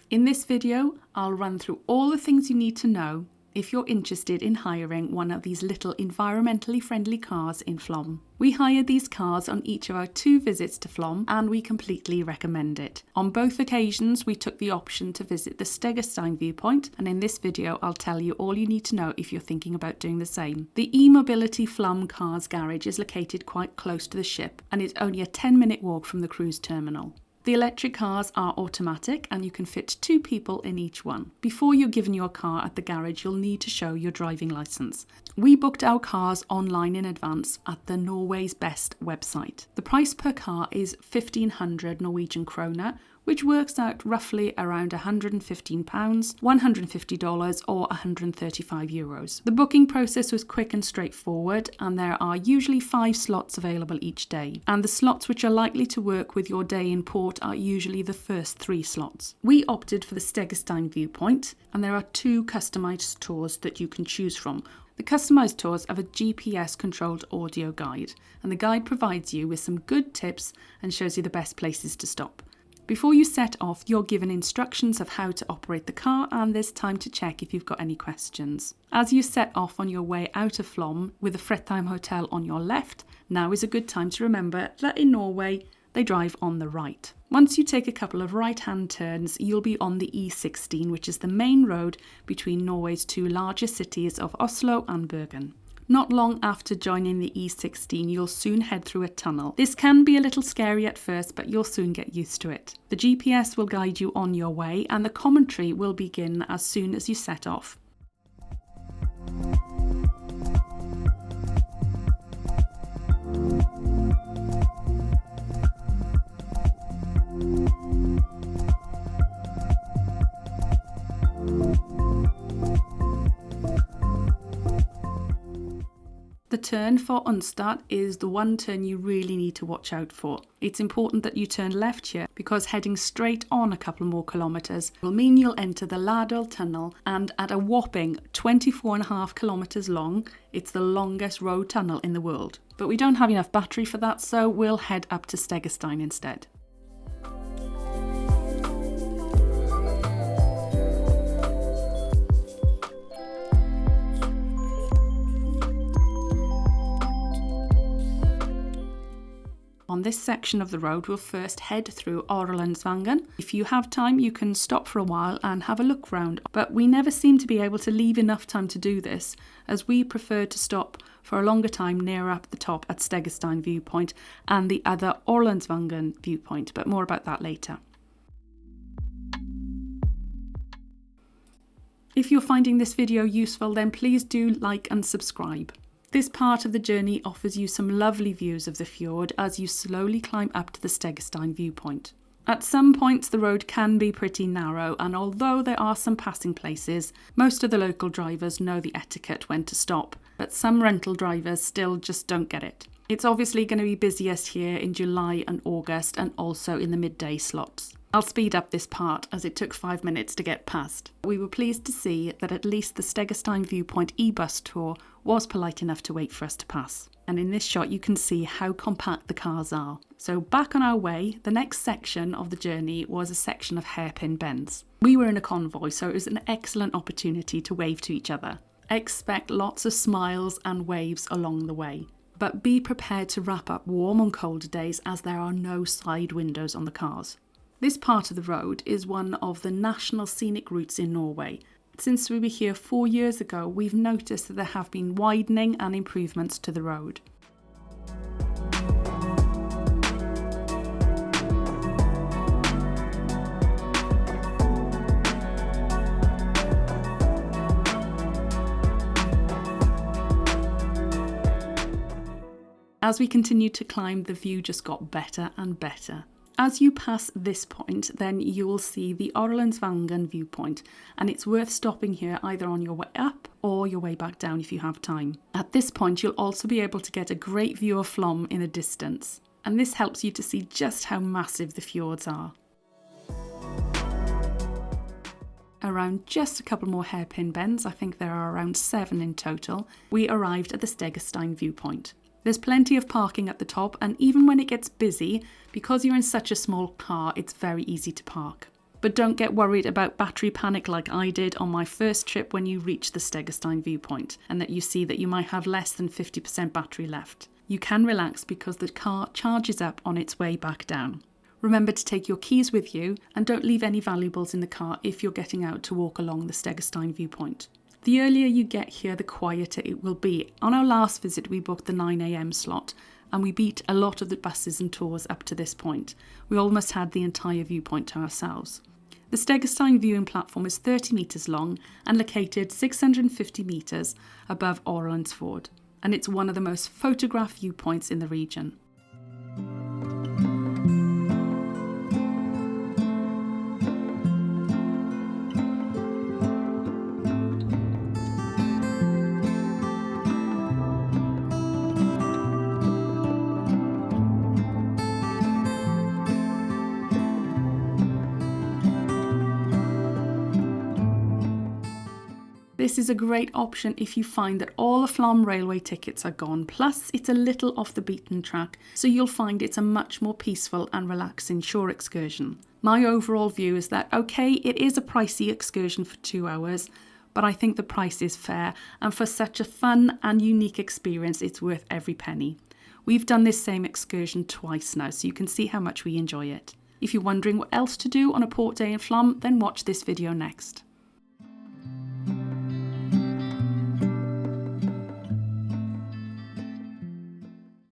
In this video, I'll run through all the things you need to know if you're interested in hiring one of these little environmentally friendly cars in Flom. We hired these cars on each of our 2 visits to Flom and we completely recommend it. On both occasions we took the option to visit the Stegastein View Point, and in this video I'll tell you all you need to know if you're thinking about doing the same. The eMobility Flam Cars garage is located quite close to the ship and it's only a 10-minute walk from the cruise terminal. The electric cars are automatic and you can fit 2 people in each one. Before you're given your car at the garage, you'll need to show your driving licence. We booked our cars online in advance at the Norway's Best website. The price per car is 1,500 Norwegian kroner, which works out roughly around £115, $150 or €135. The booking process was quick and straightforward, and there are usually 5 slots available each day. And the slots which are likely to work with your day in port are usually the first 3 slots. We opted for the Stegerstein View Point, and there are 2 customised tours that you can choose from. The customised tours have a GPS-controlled audio guide, and the guide provides you with some good tips and shows you the best places to stop. Before you set off, you're given instructions of how to operate the car, and there's time to check if you've got any questions. As you set off on your way out of Flom with the Fredheim Hotel on your left, now is a good time to remember that in Norway they drive on the right. Once you take a couple of right-hand turns, you'll be on the E16, which is the main road between Norway's 2 largest cities of Oslo and Bergen. Not long after joining the E16, you'll soon head through a tunnel. This can be a little scary at first, but you'll soon get used to it. The GPS will guide you on your way, and the commentary will begin as soon as you set off. The turn for Unstad is the one turn you really need to watch out for. It's important that you turn left here because heading straight on a couple more kilometres will mean you'll enter the Ladal tunnel, and at a whopping 24.5 kilometres long, it's the longest road tunnel in the world. But we don't have enough battery for that, so we'll head up to Stegerstein instead. On this section of the road, we'll first head through Orlandsvangen. If you have time, you can stop for a while and have a look round, but we never seem to be able to leave enough time to do this, as we prefer to stop for a longer time nearer up the top at Stegastein View Point and the other Orlandsvangen viewpoint, but more about that later. If you're finding this video useful, then please do like and subscribe. This part of the journey offers you some lovely views of the fjord as you slowly climb up to the Stegerstein viewpoint. At some points the road can be pretty narrow, and although there are some passing places, most of the local drivers know the etiquette when to stop, but some rental drivers still just don't get it. It's obviously going to be busiest here in July and August, and also in the midday slots. I'll speed up this part as it took 5 minutes to get past. We were pleased to see that at least the Stegerstein Viewpoint e-bus tour was polite enough to wait for us to pass. And in this shot you can see how compact the cars are. So back on our way, the next section of the journey was a section of hairpin bends. We were in a convoy, so it was an excellent opportunity to wave to each other. Expect lots of smiles and waves along the way. But be prepared to wrap up warm on colder days as there are no side windows on the cars. This part of the road is one of the national scenic routes in Norway. Since we were here 4 years ago, we've noticed that there have been widening and improvements to the road. As we continued to climb, the view just got better and better. As you pass this point, then you will see the Orlandsvangen viewpoint, and it's worth stopping here either on your way up or your way back down if you have time. At this point, you'll also be able to get a great view of Flom in the distance, and this helps you to see just how massive the fjords are. Around just a couple more hairpin bends, I think there are around 7 in total, we arrived at the Stegerstein viewpoint. There's plenty of parking at the top, and even when it gets busy, because you're in such a small car, it's very easy to park. But don't get worried about battery panic like I did on my first trip when you reach the Stegerstein View Point and that you see that you might have less than 50% battery left. You can relax because the car charges up on its way back down. Remember to take your keys with you and don't leave any valuables in the car if you're getting out to walk along the Stegerstein View Point. The earlier you get here, the quieter it will be. On our last visit, we booked the 9 AM slot and we beat a lot of the buses and tours up to this point. We almost had the entire viewpoint to ourselves. The Stegerstein viewing platform is 30 metres long and located 650 metres above Orlandsford, and it's one of the most photographed viewpoints in the region. This is a great option if you find that all the Flom railway tickets are gone, plus it's a little off the beaten track, so you'll find it's a much more peaceful and relaxing shore excursion. My overall view is that, okay, it is a pricey excursion for 2 hours, but I think the price is fair, and for such a fun and unique experience, it's worth every penny. We've done this same excursion twice now, so you can see how much we enjoy it. If you're wondering what else to do on a port day in Flom, then watch this video next.